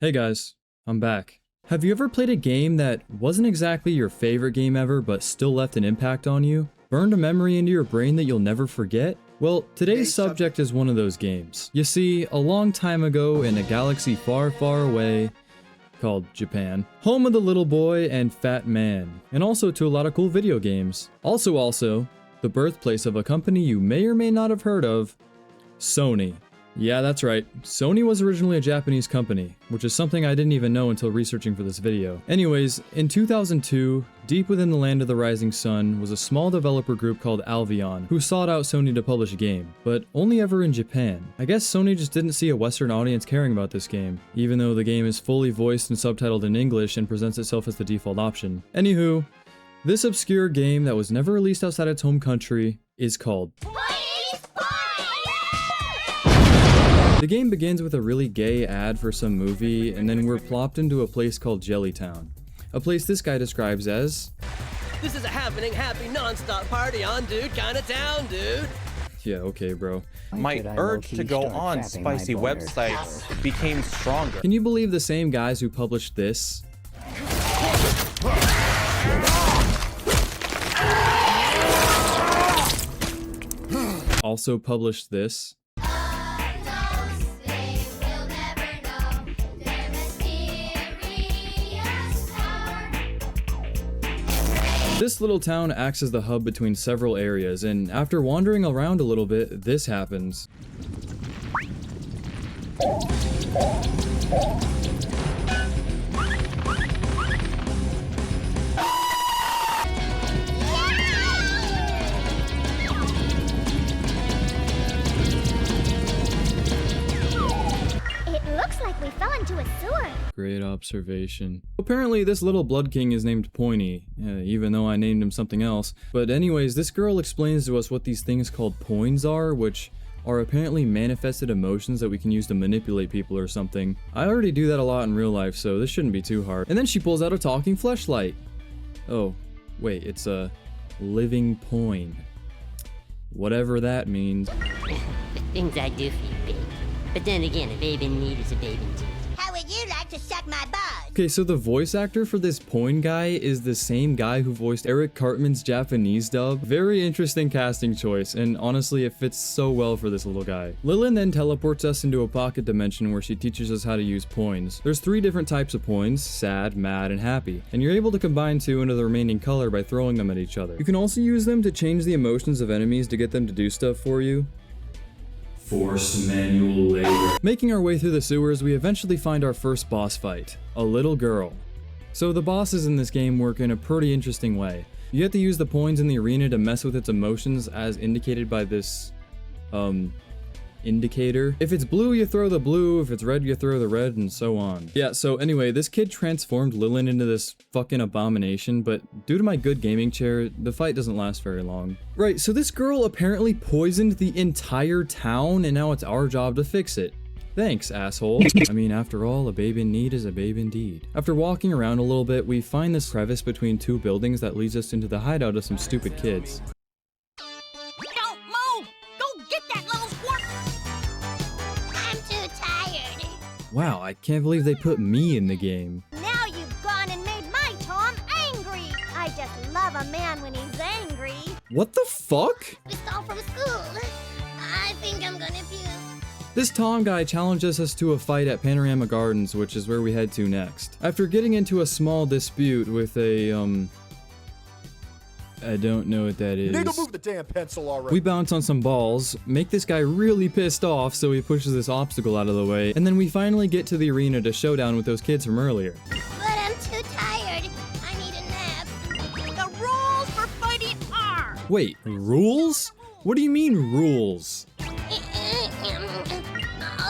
Hey guys, I'm back. Have you ever played a game that wasn't exactly your favorite game ever but still left an impact on you? Burned a memory into your brain that you'll never forget? Well, today's subject is one of those games. You see, a long time ago in a galaxy far, far away, called Japan, home of the little boy and fat man, and also to a lot of cool video games. Also, the birthplace of a company you may or may not have heard of, Sony. Yeah, that's right. Sony was originally a Japanese company, which is something I didn't even know until researching for this video. Anyways, in 2002, deep within the land of the rising sun was a small developer group called Albion, who sought out Sony to publish a game, but only ever in Japan. I guess Sony just didn't see a Western audience caring about this game, even though the game is fully voiced and subtitled in English and presents itself as the default option. Anywho, this obscure game that was never released outside its home country is called The game begins with a really gay ad for some movie, and then we're plopped into a place called Jellytown. A place this guy describes as... This is a happening, happy, non-stop party on, dude, kind of town, dude. Yeah, okay, bro. My urge to go on spicy websites became stronger. Can you believe the same guys who published this also published this? This little town acts as the hub between several areas, and after wandering around a little bit, this happens. Great observation. Apparently this little blood king is named Poinie, even though I named him something else. But anyways, this girl explains to us what these things called poins are, which are apparently manifested emotions that we can use to manipulate people or something. I already do that a lot in real life, so this shouldn't be too hard. And then she pulls out a talking fleshlight. Oh, wait, it's a living Poin. Whatever that means. The things I do for you, babe. But then again, a babe in need is a babe indeed. How would you like to suck my balls? Okay, so the voice actor for this Poin guy is the same guy who voiced Eric Cartman's Japanese dub. Very interesting casting choice, and honestly, it fits so well for this little guy. Lilin then teleports us into a pocket dimension where she teaches us how to use poins. There's 3 different types of poins: sad, mad, and happy, and you're able to combine 2 into the remaining color by throwing them at each other. You can also use them to change the emotions of enemies to get them to do stuff for you. Forced manual labor. Making our way through the sewers, we eventually find our first boss fight, a little girl. So the bosses in this game work in a pretty interesting way. You have to use the poins in the arena to mess with its emotions as indicated by this, indicator. If it's blue, you throw the blue, if it's red, you throw the red, and so on. Yeah, so anyway, this kid transformed Lilin into this fucking abomination, but due to my good gaming chair, the fight doesn't last very long. Right, so this girl apparently poisoned the entire town, and now it's our job to fix it. Thanks, asshole. I mean, after all, a babe in need is a babe indeed. After walking around a little bit, we find this crevice between 2 buildings that leads us into the hideout of some stupid kids. Wow, I can't believe they put me in the game. Now you've gone and made my Tom angry. I just love a man when he's angry. What the fuck? We stole from school. I think I'm gonna puke. This Tom guy challenges us to a fight at Panorama Gardens, which is where we head to next. After getting into a small dispute with a, I don't know what that is. Need to move the damn pencil already. We bounce on some balls, make this guy really pissed off, so he pushes this obstacle out of the way, and then we finally get to the arena to showdown with those kids from earlier. But I'm too tired. I need a nap. The rules for fighting are... Wait, rules? What do you mean, rules?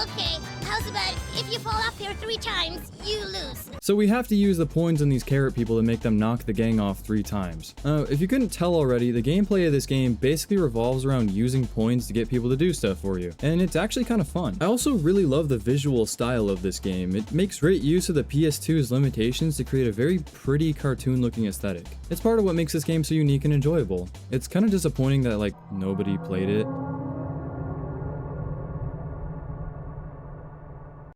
Okay, how's about if you fall off here 3 times, you lose. So we have to use the points on these carrot people to make them knock the gang off 3 times. If you couldn't tell already, the gameplay of this game basically revolves around using points to get people to do stuff for you, and it's actually kind of fun. I also really love the visual style of this game. It makes great use of the PS2's limitations to create a very pretty cartoon-looking aesthetic. It's part of what makes this game so unique and enjoyable. It's kind of disappointing that, like, nobody played it.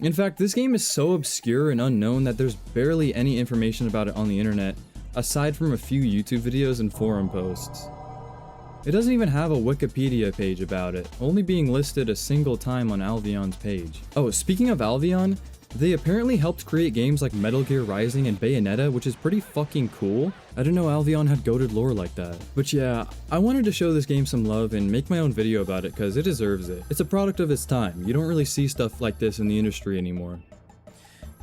In fact, this game is so obscure and unknown that there's barely any information about it on the internet, aside from a few YouTube videos and forum posts. It doesn't even have a Wikipedia page about it, only being listed a single time on Alvion's page. Oh, speaking of Alvion, they apparently helped create games like Metal Gear Rising and Bayonetta, which is pretty fucking cool. I didn't know Alvion had goated lore like that. But yeah, I wanted to show this game some love and make my own video about it because it deserves it. It's a product of its time. You don't really see stuff like this in the industry anymore.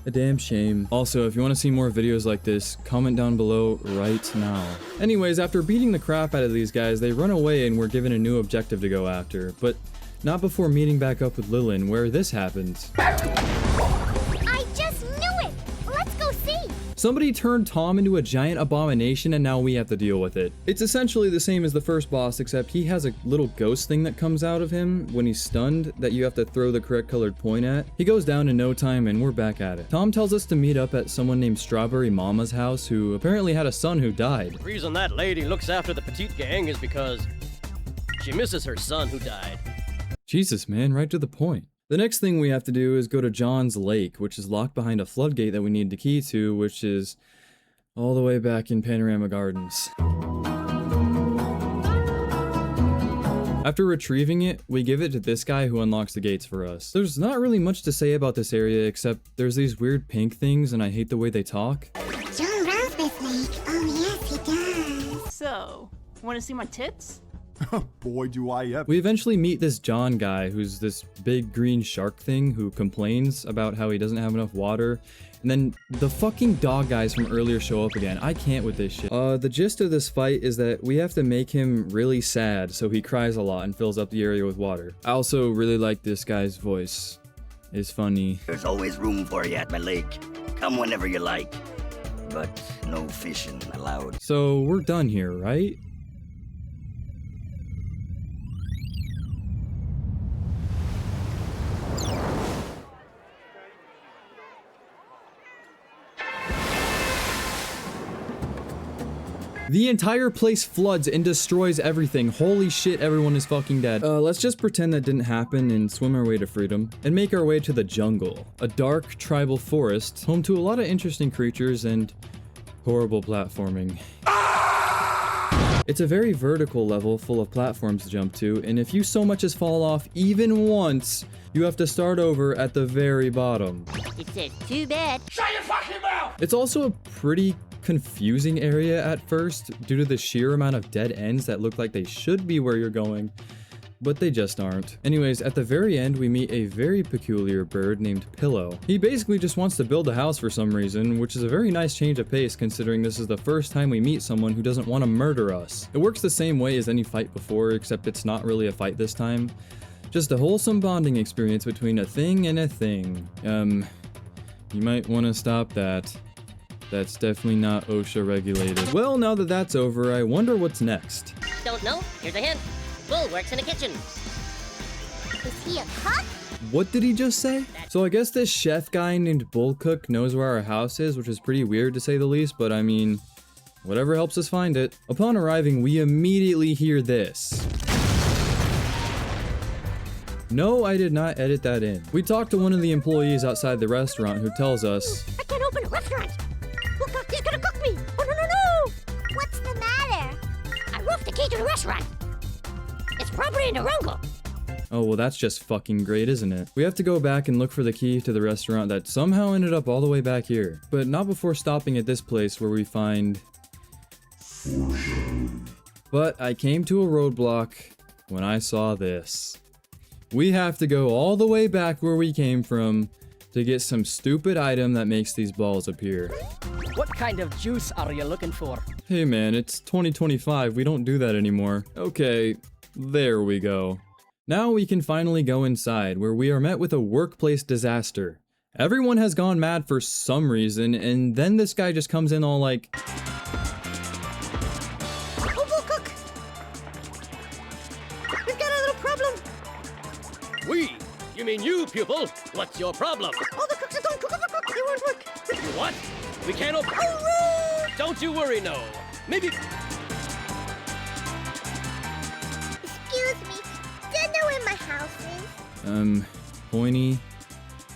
A damn shame. Also, if you want to see more videos like this, comment down below right now. Anyways, after beating the crap out of these guys, they run away and we're given a new objective to go after. But not before meeting back up with Lilin, where this happens. I just knew it! Let's go see! Somebody turned Tom into a giant abomination and now we have to deal with it. It's essentially the same as the first boss, except he has a little ghost thing that comes out of him when he's stunned that you have to throw the correct colored point at. He goes down in no time and we're back at it. Tom tells us to meet up at someone named Strawberry Mama's house, who apparently had a son who died. The reason that lady looks after the petite gang is because she misses her son who died. Jesus, man, right to the point. The next thing we have to do is go to John's Lake, which is locked behind a floodgate that we need the key to, which is all the way back in Panorama Gardens. After retrieving it, we give it to this guy who unlocks the gates for us. There's not really much to say about this area except there's these weird pink things and I hate the way they talk. John runs this lake. Oh yes, he does. So, wanna see my tits? Boy, do I ever. We eventually meet this John guy who's this big green shark thing who complains about how he doesn't have enough water. And then the fucking dog guys from earlier show up again. I can't with this shit. The gist of this fight is that we have to make him really sad so he cries a lot and fills up the area with water. I also really like this guy's voice. It's funny. There's always room for you at my lake. Come whenever you like. But no fishing allowed. So we're done here, right? The entire place floods and destroys everything. Holy shit, everyone is fucking dead. Let's just pretend that didn't happen and swim our way to freedom. And make our way to the jungle. A dark, tribal forest, home to a lot of interesting creatures and horrible platforming. It's a very vertical level full of platforms to jump to, and if you so much as fall off even once, you have to start over at the very bottom. It says, too bad. It's also a pretty confusing area at first due to the sheer amount of dead ends that look like they should be where you're going, but they just aren't. Anyways, at the very end, we meet a very peculiar bird named Pillow. He basically just wants to build a house for some reason, which is a very nice change of pace considering this is the first time we meet someone who doesn't want to murder us. It works the same way as any fight before, except it's not really a fight this time. Just a wholesome bonding experience between a thing and a thing. You might want to stop that. That's definitely not OSHA regulated. Well, now that that's over, I wonder what's next. Don't know? Here's a hint. Bull works in a kitchen. Is he a cook? What did he just say? So I guess this chef guy named Bullcook knows where our house is, which is pretty weird to say the least, but I mean, whatever helps us find it. Upon arriving, we immediately hear this. No, I did not edit that in. We talked to one of the employees outside the restaurant who tells us, I can't open a restaurant. Look, he's gonna cook me. Oh, no. What's the matter? I roofed the key to the restaurant. It's property in the Rungle. oh, well, that's just fucking great, isn't it? We have to go back and look for the key to the restaurant that somehow ended up all the way back here. But not before stopping at this place where we find... But I came to a roadblock when I saw this. We have to go all the way back where we came from to get some stupid item that makes these balls appear. What kind of juice are you looking for? Hey man, it's 2025, we don't do that anymore. Okay, there we go. Now we can finally go inside, where we are met with a workplace disaster. Everyone has gone mad for some reason, and then this guy just comes in all like... Oh, cook! We've got a little problem. We? You mean you, pupil? What's your problem? All the cooks are gone. Cook. They won't work. You what? We can't open... Don't you worry, no. Maybe... Excuse me. Do you know where my house is? Poinie,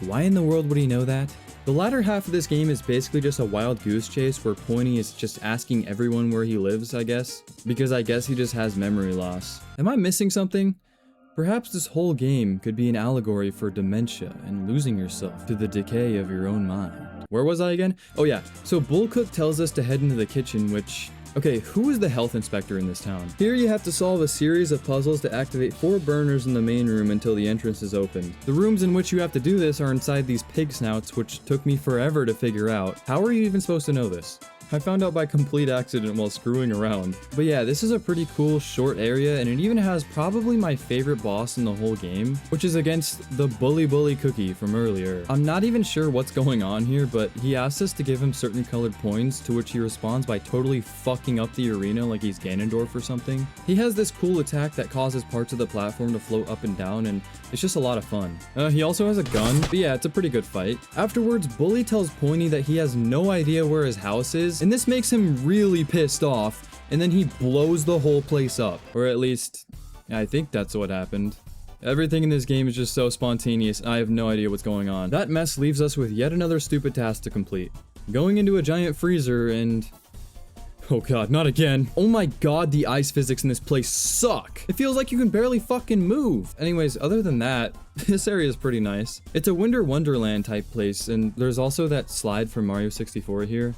Why in the world would he know that? The latter half of this game is basically just a wild goose chase where Poinie is just asking everyone where he lives, I guess. Because I guess he just has memory loss. Am I missing something? Perhaps this whole game could be an allegory for dementia and losing yourself to the decay of your own mind. Where was I again? Oh yeah, so Bullcook tells us to head into the kitchen, which... Okay, who is the health inspector in this town? Here you have to solve a series of puzzles to activate 4 burners in the main room until the entrance is opened. The rooms in which you have to do this are inside these pig snouts, which took me forever to figure out. How are you even supposed to know this? I found out by complete accident while screwing around. But yeah, this is a pretty cool short area, and it even has probably my favorite boss in the whole game, which is against the Bully Cookie from earlier. I'm not even sure what's going on here, but he asks us to give him certain colored points, to which he responds by totally fucking up the arena like he's Ganondorf or something. He has this cool attack that causes parts of the platform to float up and down, and it's just a lot of fun. He also has a gun, but yeah, it's a pretty good fight. Afterwards, Bully tells Poinie that he has no idea where his house is, and this makes him really pissed off, and then he blows the whole place up. Or at least, I think that's what happened. Everything in this game is just so spontaneous, I have no idea what's going on. That mess leaves us with yet another stupid task to complete. Going into a giant freezer and... Oh god, not again. Oh my god, the ice physics in this place suck. It feels like you can barely fucking move. Anyways, other than that, this area is pretty nice. It's a Winter Wonderland type place, and there's also that slide from Mario 64 here.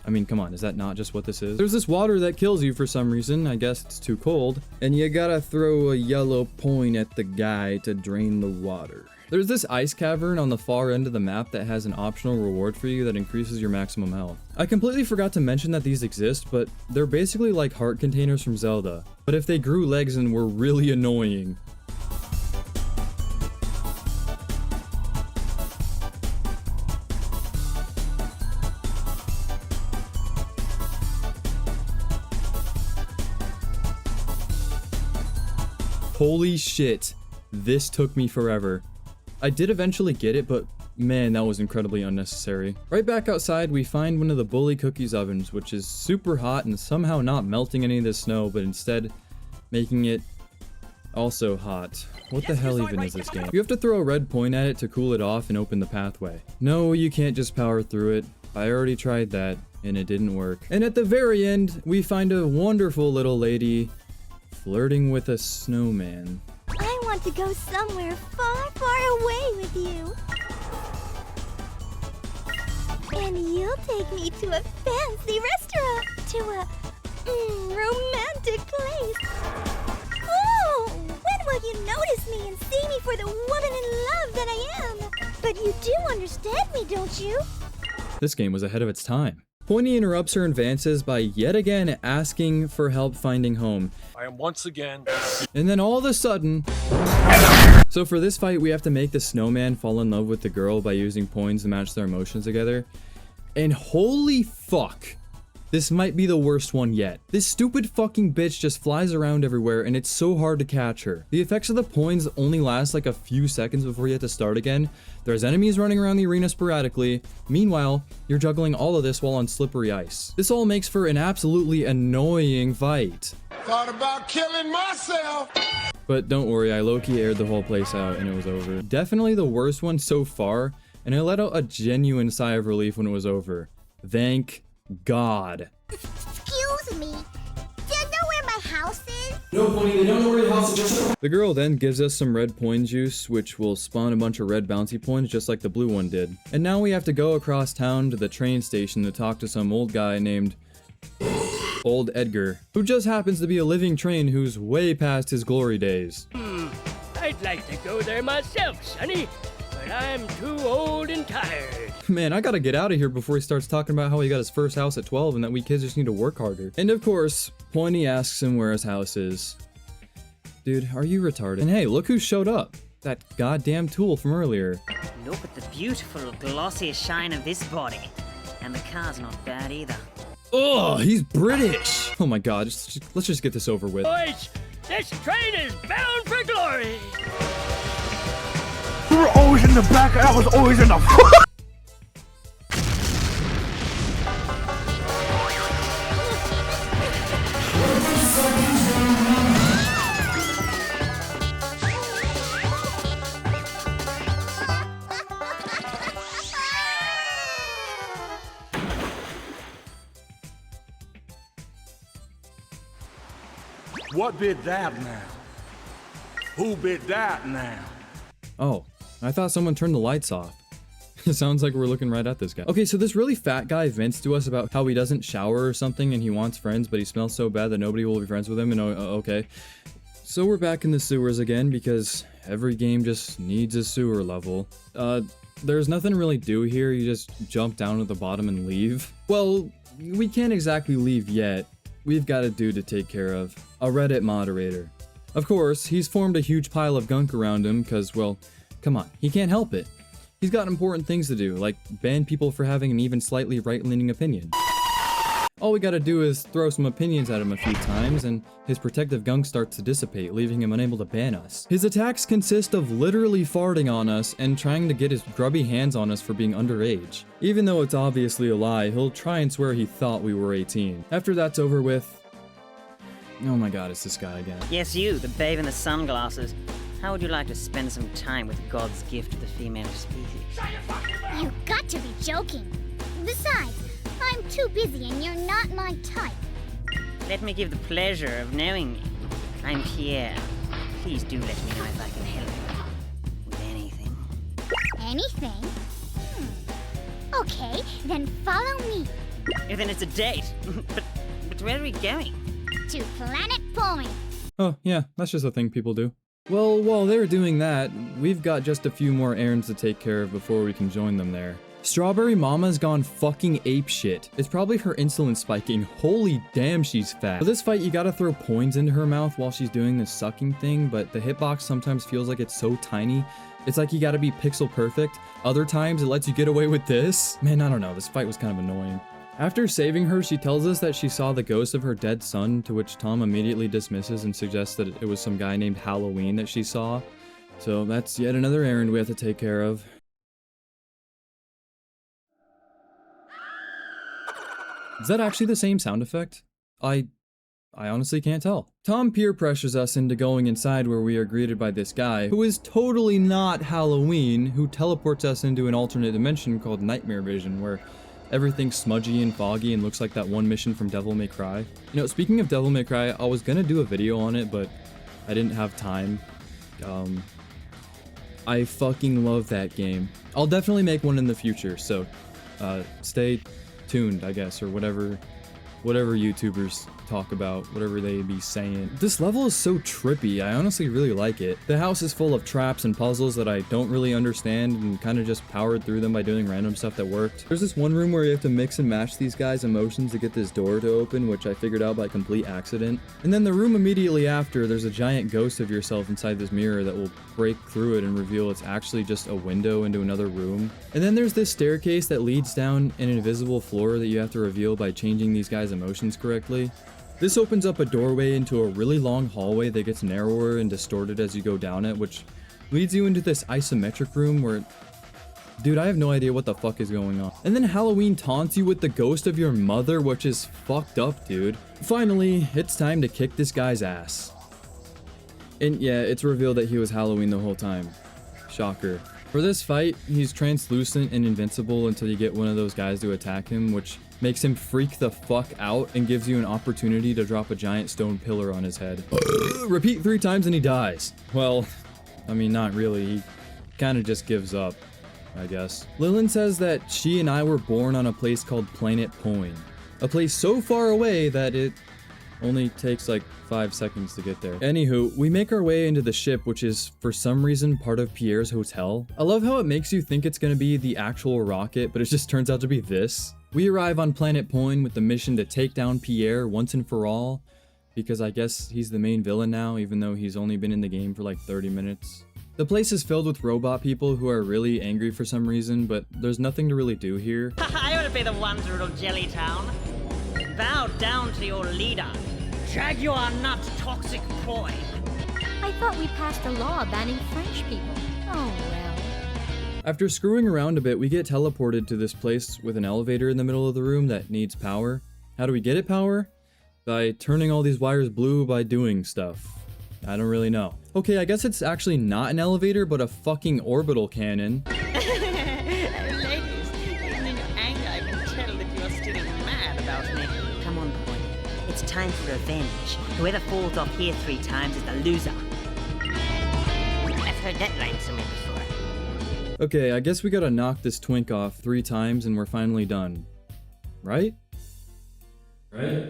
I mean, come on, is that not just what this is? There's this water that kills you for some reason. I guess it's too cold. And you gotta throw a yellow point at the guy to drain the water. There's this ice cavern on the far end of the map that has an optional reward for you that increases your maximum health. I completely forgot to mention that these exist, but they're basically like heart containers from Zelda. But if they grew legs and were really annoying. Holy shit, this took me forever. I did eventually get it, but man, that was incredibly unnecessary. Right back outside, we find one of the Bully Cookie's ovens, which is super hot and somehow not melting any of the snow, but instead making it also hot. What the hell even is this game? You have to throw a red point at it to cool it off and open the pathway. No, you can't just power through it. I already tried that, and it didn't work. And at the very end, we find a wonderful little lady flirting with a snowman. I want to go somewhere far, far away with you. And you'll take me to a fancy restaurant, to a romantic place. Oh, when will you notice me and see me for the woman in love that I am? But you do understand me, don't you? This game was ahead of its time. Poinie interrupts her advances by yet again asking for help finding home. I am once again... And then all of a sudden... So for this fight, we have to make the snowman fall in love with the girl by using points to match their emotions together. And holy fuck, this might be the worst one yet. This stupid fucking bitch just flies around everywhere and it's so hard to catch her. The effects of the points only last like a few seconds before you have to start again. There's enemies running around the arena sporadically. Meanwhile, you're juggling all of this while on slippery ice. This all makes for an absolutely annoying fight. Thought about killing myself. But don't worry, I low-key aired the whole place out and it was over. Definitely the worst one so far, and I let out a genuine sigh of relief when it was over. Thank God. Excuse me. Do you know where my house is? No, Poinie, they don't know where your house is. The girl then gives us some red Poin juice, which will spawn a bunch of red bouncy points just like the blue one did. And now we have to go across town to the train station to talk to some old guy named... Old Edgar, who just happens to be a living train who's way past his glory days. I'd like to go there myself, Sonny, but I'm too old and tired. Man, I gotta get out of here before he starts talking about how he got his first house at 12 and that we kids just need to work harder. And of course, Poinie asks him where his house is. Dude, are you retarded? And hey, look who showed up. That goddamn tool from earlier. Look at the beautiful glossy shine of this body. And the car's not bad either. Oh, he's British! Oh my god, let's just get this over with. Boys, this train is bound for glory! You were always in the back, and I was always in the front. What bit that now? Who bit that now? Oh, I thought someone turned the lights off. It sounds like we're looking right at this guy. Okay, so this really fat guy vents to us about how he doesn't shower or something and he wants friends, but he smells so bad that nobody will be friends with him, and okay. So we're back in the sewers again because every game just needs a sewer level. There's nothing to really do here, you just jump down to the bottom and leave. Well, we can't exactly leave yet. We've got a dude to take care of. A Reddit moderator. Of course, he's formed a huge pile of gunk around him because, well, come on, he can't help it. He's got important things to do, like ban people for having an even slightly right-leaning opinion. All we gotta do is throw some opinions at him a few times, and his protective gunk starts to dissipate, leaving him unable to ban us. His attacks consist of literally farting on us and trying to get his grubby hands on us for being underage. Even though it's obviously a lie, he'll try and swear he thought we were 18. After that's over with... Oh my god, it's this guy again. Yes, you, the babe in the sunglasses. How would you like to spend some time with God's gift to the female species? You got to be joking. Besides, I'm too busy and you're not my type. Let me give the pleasure of knowing you. I'm Pierre. Please do let me know if I can help you with anything. Anything? Okay, then follow me. Then it's a date. but where are we going? To Planet Poin. Oh, yeah, that's just a thing people do. Well, while they're doing that, we've got just a few more errands to take care of before we can join them there. Strawberry Mama's gone fucking apeshit. It's probably her insulin spiking. Holy damn, she's fat. For this fight, you gotta throw points into her mouth while she's doing this sucking thing, but the hitbox sometimes feels like it's so tiny. It's like you gotta be pixel perfect. Other times, it lets you get away with this. Man, I don't know, this fight was kind of annoying. After saving her, she tells us that she saw the ghost of her dead son, to which Tom immediately dismisses and suggests that it was some guy named Halloween that she saw. So that's yet another errand we have to take care of. Is that actually the same sound effect? I honestly can't tell. Tom peer pressures us into going inside where we are greeted by this guy, who is totally not Halloween, who teleports us into an alternate dimension called Nightmare Vision, where everything's smudgy and foggy and looks like that one mission from Devil May Cry. You know, speaking of Devil May Cry, I was gonna do a video on it, but I didn't have time. I fucking love that game. I'll definitely make one in the future, so stay tuned, I guess, or whatever YouTubers talk about, whatever they be saying. This level is so trippy, I honestly really like it. The house is full of traps and puzzles that I don't really understand and kind of just powered through them by doing random stuff that worked. There's this one room where you have to mix and match these guys' emotions to get this door to open, which I figured out by complete accident. And then the room immediately after, there's a giant ghost of yourself inside this mirror that will break through it and reveal it's actually just a window into another room. And then there's this staircase that leads down an invisible floor that you have to reveal by changing these guys' emotions correctly. This opens up a doorway into a really long hallway that gets narrower and distorted as you go down it, which leads you into this isometric room where... Dude, I have no idea what the fuck is going on. And then Halloween taunts you with the ghost of your mother, which is fucked up, dude. Finally, it's time to kick this guy's ass. And yeah, it's revealed that he was Halloween the whole time. Shocker. For this fight, he's translucent and invincible until you get one of those guys to attack him, which makes him freak the fuck out and gives you an opportunity to drop a giant stone pillar on his head. Repeat 3 times and he dies. Well, I mean, not really. He kind of just gives up, I guess. Lillian says that she and I were born on a place called Planet Poin. A place so far away that it only takes like 5 seconds to get there. Anywho, we make our way into the ship, which is for some reason part of Pierre's hotel. I love how it makes you think it's gonna be the actual rocket, but it just turns out to be this. We arrive on Planet Poin with the mission to take down Pierre once and for all, because I guess he's the main villain now, even though he's only been in the game for like 30 minutes. The place is filled with robot people who are really angry for some reason, but there's nothing to really do here. I ought to be the one to rule Jelly Town. Bow down to your leader. Jaguar nut toxic boy. I thought we passed a law banning French people. Oh well. After screwing around a bit, we get teleported to this place with an elevator in the middle of the room that needs power. How do we get it power? By turning all these wires blue by doing stuff. I don't really know. Okay, I guess it's actually not an elevator, but a fucking orbital cannon. Ladies, even in your anger, I can tell that you are still mad about me. Come on, Poin. It's time for revenge. Whoever falls off here 3 times is the loser. I've heard that line somewhere before. Okay, I guess we gotta knock this twink off 3 times and we're finally done. Right? Right?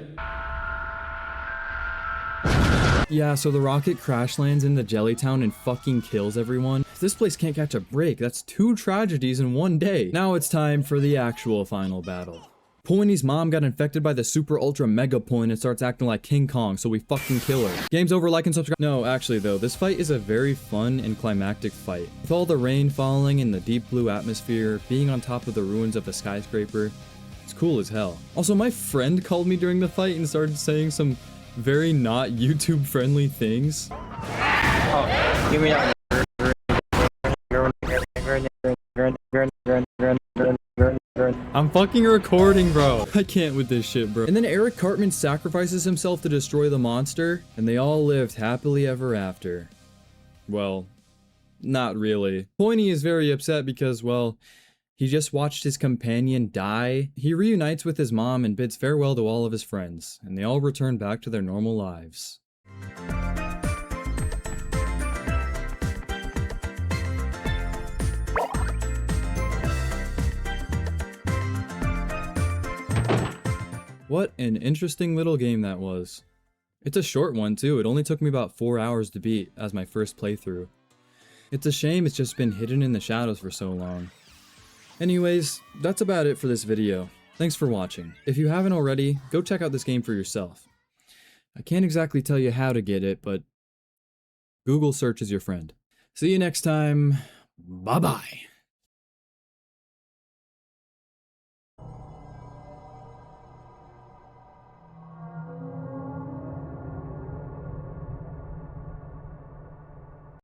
Yeah, so the rocket crash lands into Jellytown and fucking kills everyone. This place can't catch a break. That's 2 tragedies in 1 day. Now it's time for the actual final battle. Poinie's mom got infected by the super ultra mega Poin and starts acting like King Kong, so we fucking kill her. Game's over, like and subscribe. No, actually though, this fight is a very fun and climactic fight. With all the rain falling and the deep blue atmosphere, being on top of the ruins of a skyscraper, it's cool as hell. Also, my friend called me during the fight and started saying some very not YouTube friendly things. Oh, give me that. I'm fucking recording, bro. I can't with this shit, bro. And then Eric Cartman sacrifices himself to destroy the monster, and they all lived happily ever after. Well, not really. Poinie is very upset because, well, he just watched his companion die. He reunites with his mom and bids farewell to all of his friends, and they all return back to their normal lives. What an interesting little game that was. It's a short one too. It only took me about 4 hours to beat as my first playthrough. It's a shame it's just been hidden in the shadows for so long. Anyways, that's about it for this video. Thanks for watching. If you haven't already, go check out this game for yourself. I can't exactly tell you how to get it, but Google search is your friend. See you next time. Bye-bye.